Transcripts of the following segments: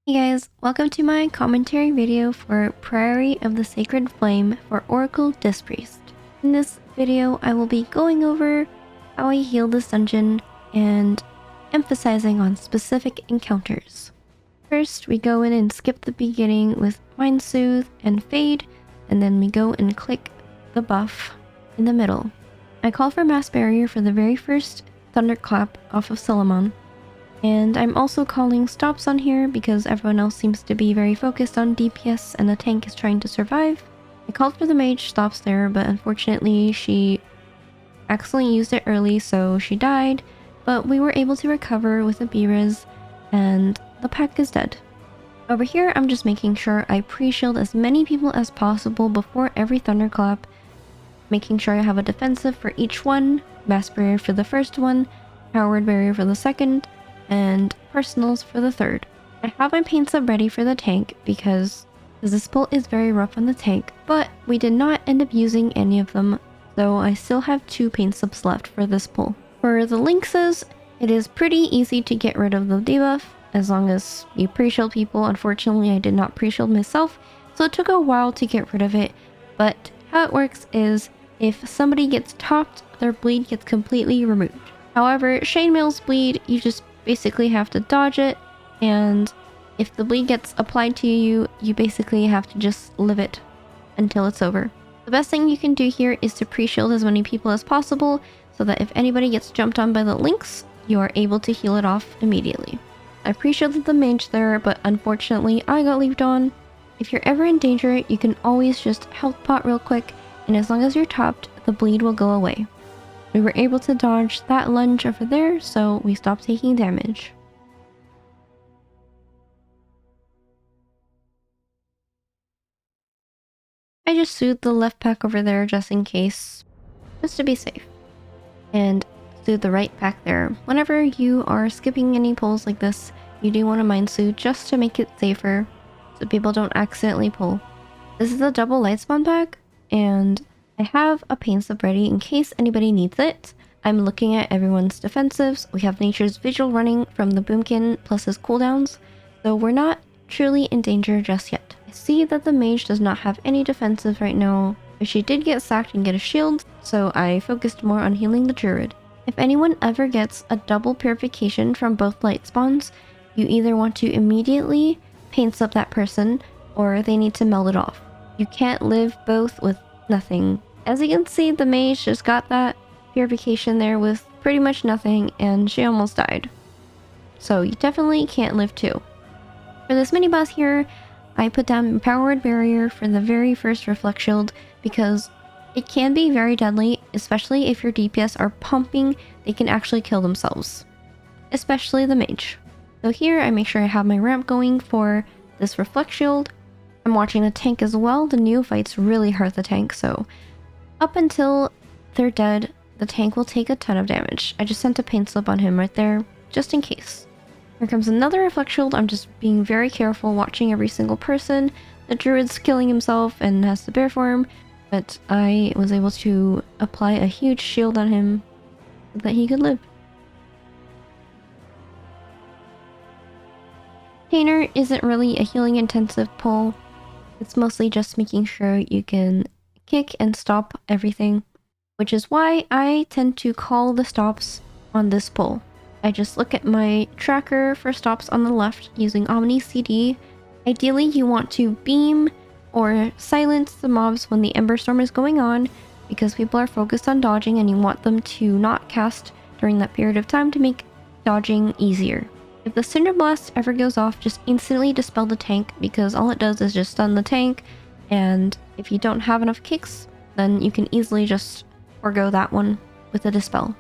Hey guys, welcome to my commentary video for Priory of the Sacred Flame for Oracle Disc Priest. In this video, I will be going over how I heal this dungeon and emphasizing on specific encounters. First, we go in and skip the beginning with Mind Soothe and Fade, and then we go and click the buff in the middle. I call for Mass Barrier for the very first Thunderclap off of Solomon. And I'm also calling stops on here because everyone else seems to be very focused on DPS and the tank is trying to survive. I called for the mage stops there, but unfortunately she accidentally used it early, so she died. But we were able to recover with a B-Res, and the pack is dead. Over here, I'm just making sure I pre-shield as many people as possible before every Thunderclap, making sure I have a defensive for each one, Mass Barrier for the first one, Powered Barrier for the second, and personals for the third. I have my paint sub ready for the tank because this pull is very rough on the tank, but we did not end up using any of them, so I still have 2 paint subs left for this pull. For the Lynxes, it is pretty easy to get rid of the debuff as long as you pre-shield people. Unfortunately, I did not pre-shield myself, so it took a while to get rid of it, but how it works is if somebody gets topped, their bleed gets completely removed. However, Chainmail's bleed, you just basically have to dodge it, and if the bleed gets applied to you, you basically have to just live it until it's over. The best thing you can do here is to pre-shield as many people as possible so that if anybody gets jumped on by the Lynx, you are able to heal it off immediately. I pre-shielded the mage there, but unfortunately I got leaped on. If you're ever in danger, you can always just health pot real quick, and as long as you're topped, the bleed will go away. We were able to dodge that lunge over there, so we stopped taking damage. I just soothed the left pack over there just in case, just to be safe. And soothe the right pack there. Whenever you are skipping any pulls like this, you do want to mind soothe just to make it safer, so people don't accidentally pull. This is a double light spawn pack, and I have a paint sub ready in case anybody needs it. I'm looking at everyone's defensives. We have Nature's Vigil running from the Boomkin plus his cooldowns, so we're not truly in danger just yet. I see that the mage does not have any defensive right now, but she did get sacked and get a shield, so I focused more on healing the druid. If anyone ever gets a double purification from both light spawns, you either want to immediately paint sub that person, or they need to meld it off. You can't live both with nothing. As you can see, the mage just got that purification there with pretty much nothing, and she almost died. So you definitely can't live two. For this mini boss here, I put down Powered Barrier for the very first Reflect Shield because it can be very deadly, especially if your DPS are pumping, they can actually kill themselves. Especially the mage. So here I make sure I have my ramp going for this Reflect Shield. I'm watching the tank as well. The neophytes really hurt the tank, so up until they're dead, the tank will take a ton of damage. I just sent a paint slip on him right there, just in case. Here comes another Reflect Shield. I'm just being very careful, watching every single person. The druid's killing himself and has the bear form, but I was able to apply a huge shield on him so that he could live. Tainer isn't really a healing intensive pull. It's mostly just making sure you can kick and stop everything, which is why I tend to call the stops on this pull. I just look at my tracker for stops on the left using Omni CD. Ideally, you want to beam or silence the mobs when the Ember Storm is going on because people are focused on dodging and you want them to not cast during that period of time to make dodging easier. If the Cinder Blast ever goes off, just instantly dispel the tank because all it does is just stun the tank, and if you don't have enough kicks, then you can easily just forgo that one with a dispel.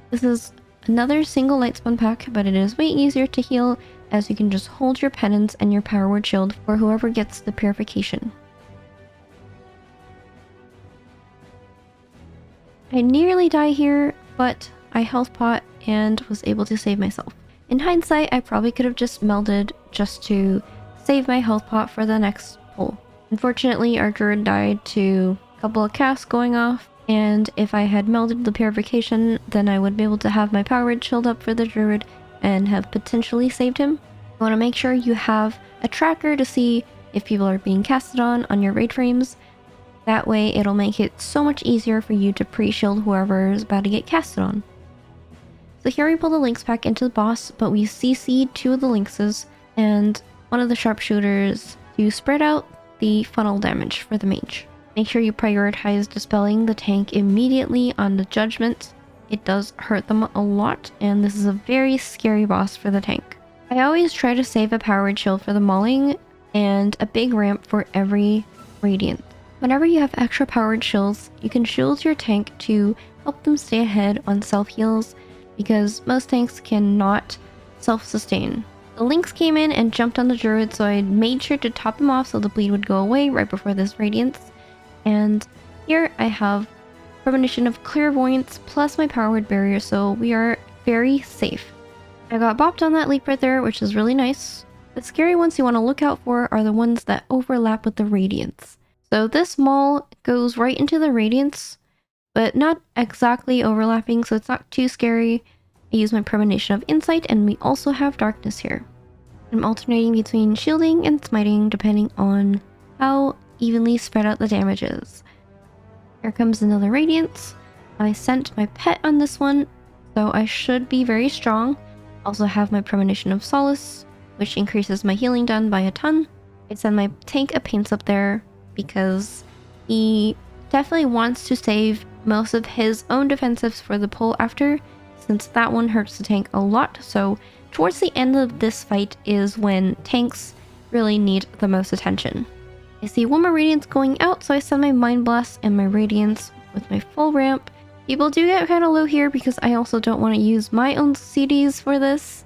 This is another single light spawn pack, but it is way easier to heal as you can just hold your penance and your power word shield for whoever gets the purification. I nearly die here, but I health pot and was able to save myself. In hindsight, I probably could have just melded just to save my health pot for the next pull. Unfortunately, our druid died to a couple of casts going off, and if I had melded the purification, then I would be able to have my power shield up for the druid and have potentially saved him. You want to make sure you have a tracker to see if people are being casted on your raid frames. That way it'll make it so much easier for you to pre-shield whoever is about to get casted on. So here we pull the links back into the boss, but we CC'd 2 of the linkses and one of the sharpshooters to spread out the funnel damage for the mage. Make sure you prioritize dispelling the tank immediately on the judgment. It does hurt them a lot, and this is a very scary boss for the tank. I always try to save a powered shield for the mauling and a big ramp for every radiant. Whenever you have extra powered shields, you can shield your tank to help them stay ahead on self-heals, because most tanks cannot self-sustain. The links came in and jumped on the druid, so I made sure to top him off so the bleed would go away right before this radiance. And here I have premonition of clairvoyance plus my powered barrier, so we are very safe. I got bopped on that leap right there, which is really nice. The scary ones you want to look out for are the ones that overlap with the radiance. So this maul goes right into the radiance, but not exactly overlapping, so it's not too scary. I use my premonition of insight, and we also have darkness here. I'm alternating between shielding and smiting depending on how evenly spread out the damage is. Here comes another radiance. I sent my pet on this one, so I should be very strong. Also have my premonition of solace, which increases my healing done by a ton. I send my tank a paints up there because he definitely wants to save most of his own defensives for the pull after, since that one hurts the tank a lot. So towards the end of this fight is when tanks really need the most attention. I see one more radiance going out, so I send my mind blast and my radiance with my full ramp. People do get kind of low here because I also don't want to use my own CDs for this.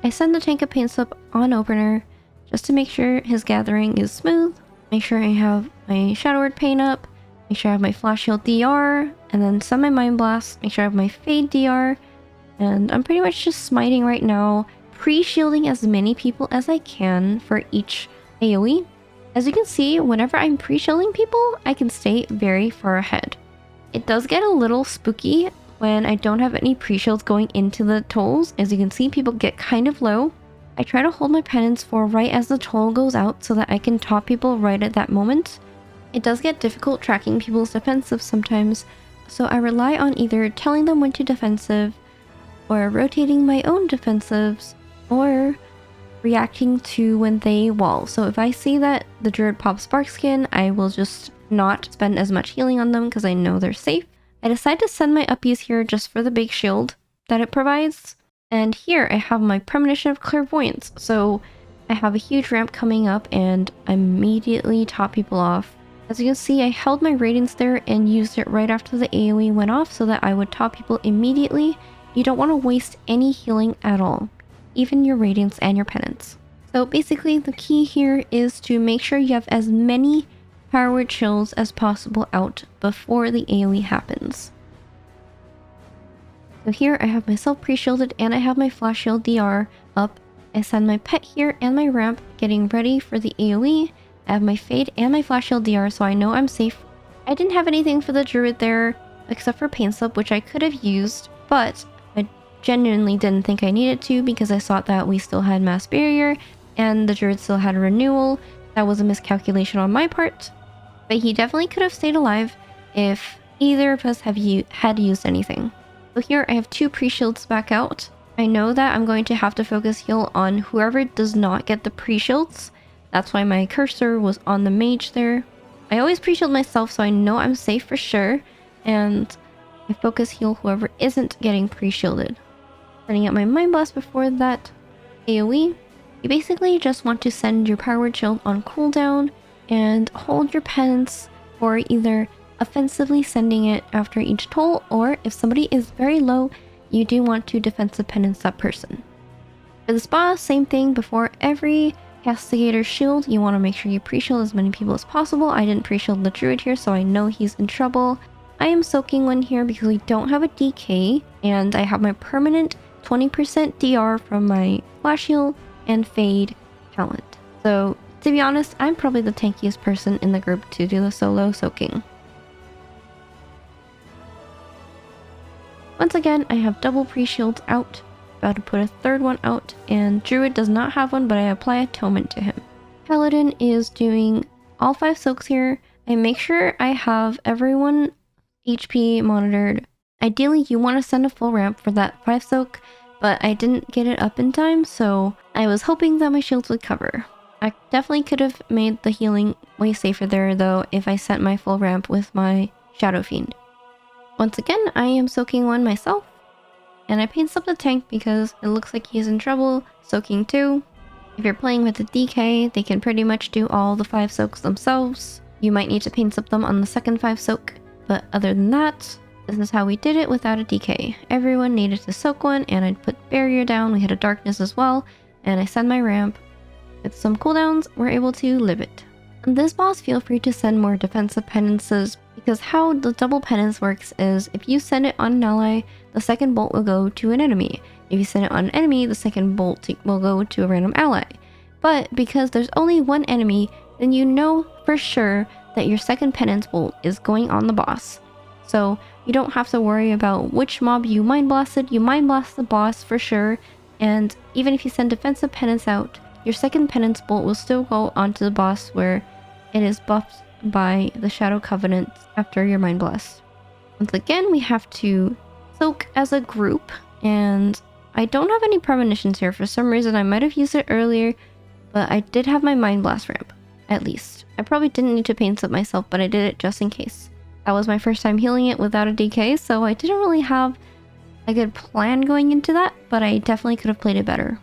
I send the tank a paint up on opener just to make sure his gathering is smooth. Make sure I have my Shadow Word paint up. Make sure I have my Flash Shield DR, and then send my Mind Blast. Make sure I have my Fade DR, and I'm pretty much just smiting right now, pre-shielding as many people as I can for each AoE. As you can see, whenever I'm pre-shielding people, I can stay very far ahead. It does get a little spooky when I don't have any pre-shields going into the tolls. As you can see, people get kind of low. I try to hold my penance for right as the toll goes out so that I can top people right at that moment. It does get difficult tracking people's defensive sometimes, so I rely on either telling them when to defensive, or rotating my own defensives, or reacting to when they wall. So if I see that the druid pops spark skin, I will just not spend as much healing on them because I know they're safe. I decide to send my uppies here just for the big shield that it provides. And here I have my premonition of clairvoyance, so I have a huge ramp coming up and I immediately top people off. As you can see, I held my radiance there and used it right after the AoE went off so that I would top people immediately. You don't want to waste any healing at all, even your radiance and your penance. So basically the key here is to make sure you have as many powered shields as possible out before the AoE happens. So here I have myself pre-shielded and I have my Flash Shield DR up. I send my pet here and my ramp getting ready for the AoE. I have my Fade and my Flash Shield DR, so I know I'm safe. I didn't have anything for the druid there except for Paint Slip, which I could have used, but I genuinely didn't think I needed to because I thought that we still had Mass Barrier and the druid still had a renewal. That was a miscalculation on my part, but he definitely could have stayed alive if either of us had used anything. So here I have 2 pre-shields back out. I know that I'm going to have to focus heal on whoever does not get the pre-shields. That's why my cursor was on the mage there. I always pre-shield myself so I know I'm safe for sure, and I focus heal whoever isn't getting pre-shielded. Setting up my Mind Blast before that AoE. You basically just want to send your powered shield on cooldown and hold your penance for either offensively sending it after each toll, or if somebody is very low, you do want to defensive penance that person. For this boss, same thing. Before every castigator shield, you want to make sure you pre-shield as many people as possible. I didn't pre-shield the druid here, so I know he's in trouble. I am soaking one here because we don't have a DK, and I have my permanent 20% DR from my Flash Heal and Fade talent. So to be honest, I'm probably the tankiest person in the group to do the solo soaking. Once again, I have double pre-shields out. About to put a third one out, and Druid does not have one, but I apply Atonement to him. Paladin is doing all 5 soaks here. I make sure I have everyone HP monitored. Ideally, you want to send a full ramp for that 5 soak, but I didn't get it up in time, so I was hoping that my shields would cover. I definitely could have made the healing way safer there, though, if I sent my full ramp with my Shadow Fiend. Once again, I am soaking one myself, and I paint up the tank because it looks like he's in trouble, soaking 2. If you're playing with the DK, they can pretty much do all the 5 soaks themselves. You might need to paint up them on the second 5 soak, but other than that, this is how we did it without a DK. Everyone needed to soak one, and I'd put barrier down. We had a darkness as well, and I send my ramp. With some cooldowns, we're able to live it. On this boss, feel free to send more defensive penances, because how the double penance works is if you send it on an ally, the second bolt will go to an enemy. If you send it on an enemy, the second bolt will go to a random ally. But because there's only one enemy, then you know for sure that your second penance bolt is going on the boss. So you don't have to worry about which mob you mind blasted. You mind blast the boss for sure, and even if you send defensive penance out, your second penance bolt will still go onto the boss where it is buffed by the Shadow Covenant after your mind blast. Once again, we have to soak as a group, and I don't have any premonitions here. For some reason, I might have used it earlier, but I did have my mind blast ramp, at least. I probably didn't need to paint up myself, but I did it just in case. That was my first time healing it without a DK, so I didn't really have a good plan going into that, but I definitely could have played it better.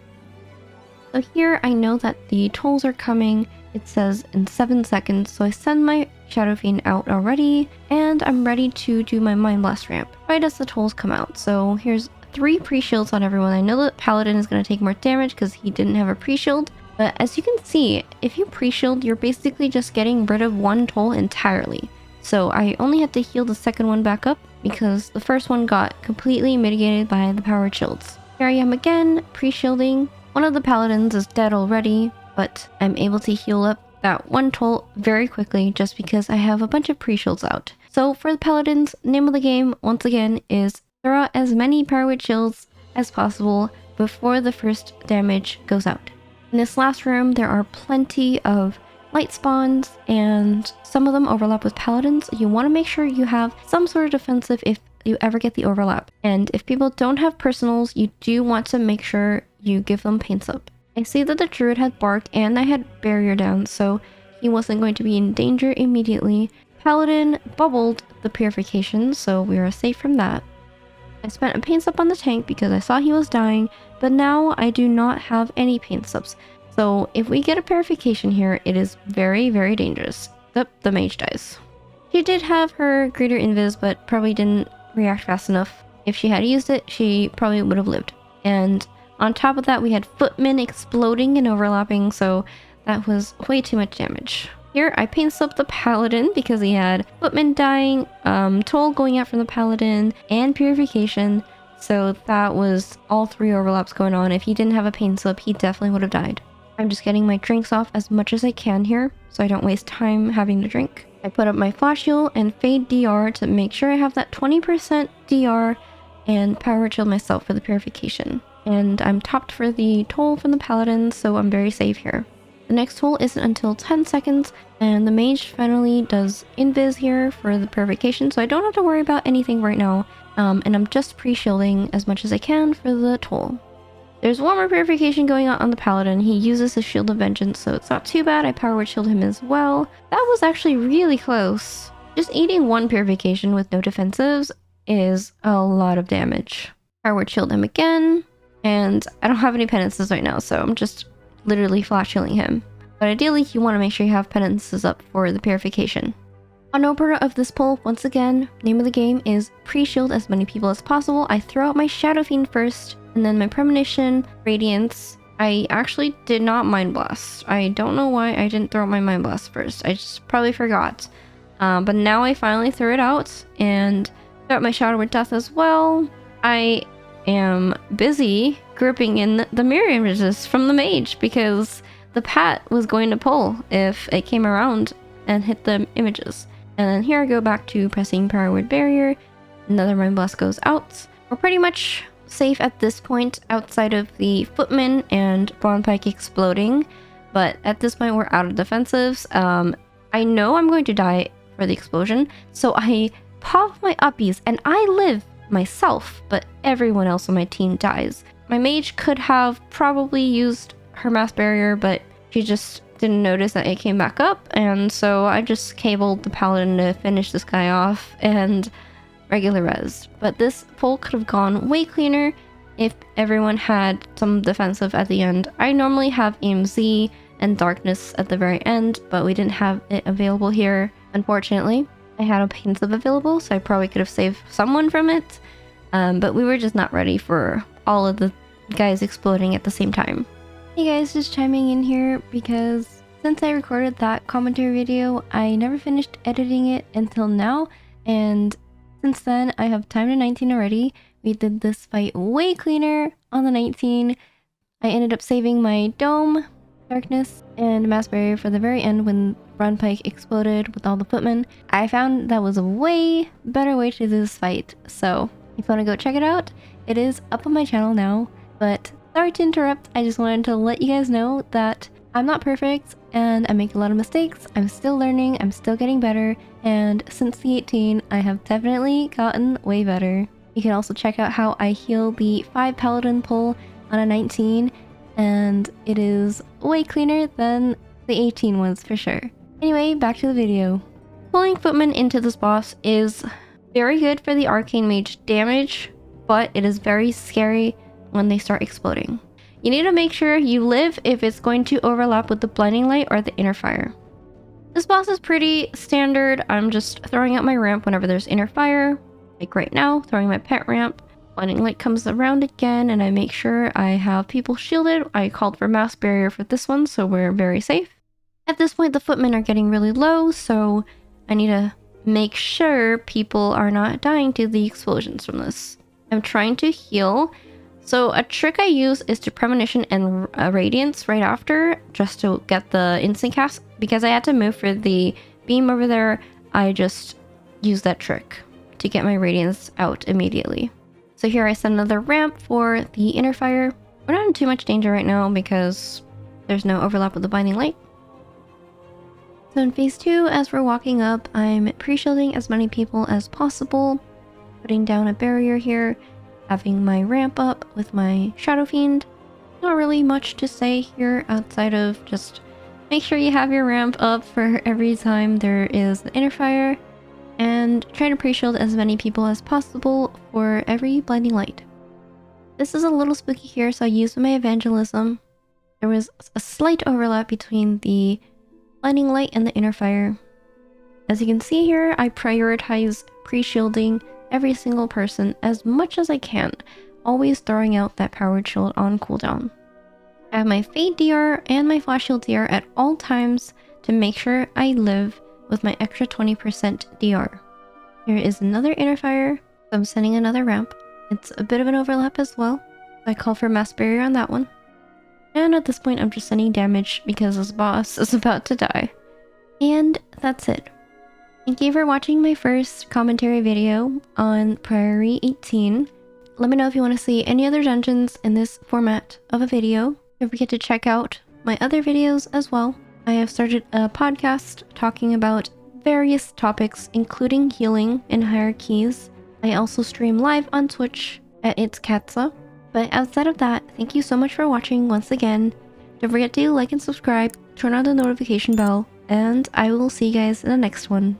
So here I know that the tolls are coming. It says in 7 seconds, so I send my Shadow Fiend out already, and I'm ready to do my Mind Blast ramp right as the tolls come out. So here's 3 pre-shields on everyone. I know that Paladin is going to take more damage because he didn't have a pre-shield, but as you can see, if you pre-shield, you're basically just getting rid of one toll entirely. So I only had to heal the second one back up because the first one got completely mitigated by the powered shields. Here I am again, pre-shielding. One of the Paladins is dead already, but I'm able to heal up that one toll very quickly just because I have a bunch of pre-shields out. So for the Paladins, name of the game, once again, is throw out as many powered shields as possible before the first damage goes out. In this last room, there are plenty of light spawns, and some of them overlap with Paladins. You want to make sure you have some sort of defensive if you ever get the overlap. And if people don't have personals, you do want to make sure you give them paints up. I see that the Druid had Bark and I had Barrier down, so he wasn't going to be in danger immediately. Paladin bubbled the Purification, so we are safe from that. I spent a paint up on the tank because I saw he was dying, but now I do not have any paint subs. So if we get a Purification here, it is very, very dangerous. The mage dies. She did have her Greater Invis, but probably didn't react fast enough. If she had used it, she probably would have lived. And on top of that, we had Footmen exploding and overlapping, so that was way too much damage. Here, I paint up the Paladin because he had Footmen dying, Toll going out from the Paladin, and Purification. So that was all 3 overlaps going on. If he didn't have a paint slip, he definitely would have died. I'm just getting my drinks off as much as I can here, so I don't waste time having to drink. I put up my Flash Heal and Fade DR to make sure I have that 20% DR, and Power Chill myself for the Purification. And I'm topped for the toll from the Paladin, so I'm very safe here. The next toll isn't until 10 seconds, and the mage finally does invis here for the Purification, so I don't have to worry about anything right now. And I'm just pre-shielding as much as I can for the toll. There's one more Purification going on the Paladin. He uses his Shield of Vengeance, so it's not too bad. I Power Word Shield him as well. That was actually really close. Just eating one Purification with no defensives is a lot of damage. Power Word Shield him again. And I don't have any penances right now, so I'm just literally flash healing him. But ideally, you want to make sure you have penances up for the Purification. On opener of this poll, once again, name of the game is pre-shield as many people as possible. I throw out my Shadow Fiend first, and then my Premonition, Radiance. I actually did not Mind Blast. I don't know why I didn't throw out my Mind Blast first. I just probably forgot. But now I finally threw it out, and throw out my Shadow Word Death as well. I am busy gripping in the mirror images from the mage because the Pat was going to pull if it came around and hit the images. And then here I go back to pressing Power Word Barrier. Another Mind Blast goes out. We're pretty much safe at this point outside of the footman and Braunpyke exploding, but at this point we're out of defensives. I know I'm going to die for the explosion, so I pop my uppies and I live myself, but everyone else on my team dies. My mage could have probably used her mass barrier, but she just didn't notice that it came back up, and so I just cabled the paladin to finish this guy off and regular res. But this pull could have gone way cleaner if everyone had some defensive at the end. I normally have EMZ and darkness at the very end, but we didn't have it available here, unfortunately. I had a pensive available, so I probably could have saved someone from it, but we were just not ready for all of the guys exploding at the same time. Hey guys, just chiming in here because since I recorded that commentary video, I never finished editing it until now, and since then I have time to 19 already. We did this fight way cleaner on the 19. I ended up saving my dome, darkness, and mass barrier for the very end when Braunpyke exploded with all the footmen. I found that was a way better way to do this fight, so if you want to go check it out, it is up on my channel now. But sorry to interrupt, I just wanted to let you guys know that I'm not perfect and I make a lot of mistakes. I'm still learning, I'm still getting better, and since the 18, I have definitely gotten way better. You can also check out how I heal the 5 paladin pull on a 19, and it is way cleaner than the 18 was for sure. Anyway, back to the video. Pulling footmen into this boss is very good for the arcane mage damage, but it is very scary when they start exploding. You need to make sure you live if it's going to overlap with the blinding light or the inner fire. This boss is pretty standard. I'm just throwing out my ramp whenever there's inner fire. Like right now, throwing my pet ramp. Blinding light comes around again and I make sure I have people shielded. I called for mass barrier for this one, so we're very safe. At this point, the footmen are getting really low, so I need to make sure people are not dying to the explosions from this. I'm trying to heal. So a trick I use is to premonition and radiance right after, just to get the instant cast. Because I had to move for the beam over there, I just used that trick to get my radiance out immediately. So here I set another ramp for the inner fire. We're not in too much danger right now because there's no overlap with the binding light. So in phase 2, as we're walking up, I'm pre-shielding as many people as possible, putting down a barrier here, having my ramp up with my Shadow Fiend. Not really much to say here outside of just make sure you have your ramp up for every time there is the inner fire, and try to pre-shield as many people as possible for every blinding light. This is a little spooky here, so I used my evangelism. There was a slight overlap between the blinding light and the inner fire. As you can see here, I prioritize pre-shielding every single person as much as I can, always throwing out that powered shield on cooldown. I have my Fade DR and my Flash Shield DR at all times to make sure I live with my extra 20% DR. Here is another inner fire, so I'm sending another ramp. It's a bit of an overlap as well, so I call for mass barrier on that one. And at this point I'm just sending damage because this boss is about to die. And that's it. Thank you for watching my first commentary video on Priory 18. Let me know if you want to see any other dungeons in this format of a video. Don't forget to check out my other videos as well. I have started a podcast talking about various topics, including healing and hierarchies. I also stream live on Twitch at It's Katza. But outside of that, thank you so much for watching once again. Don't forget to like and subscribe, turn on the notification bell, and I will see you guys in the next one.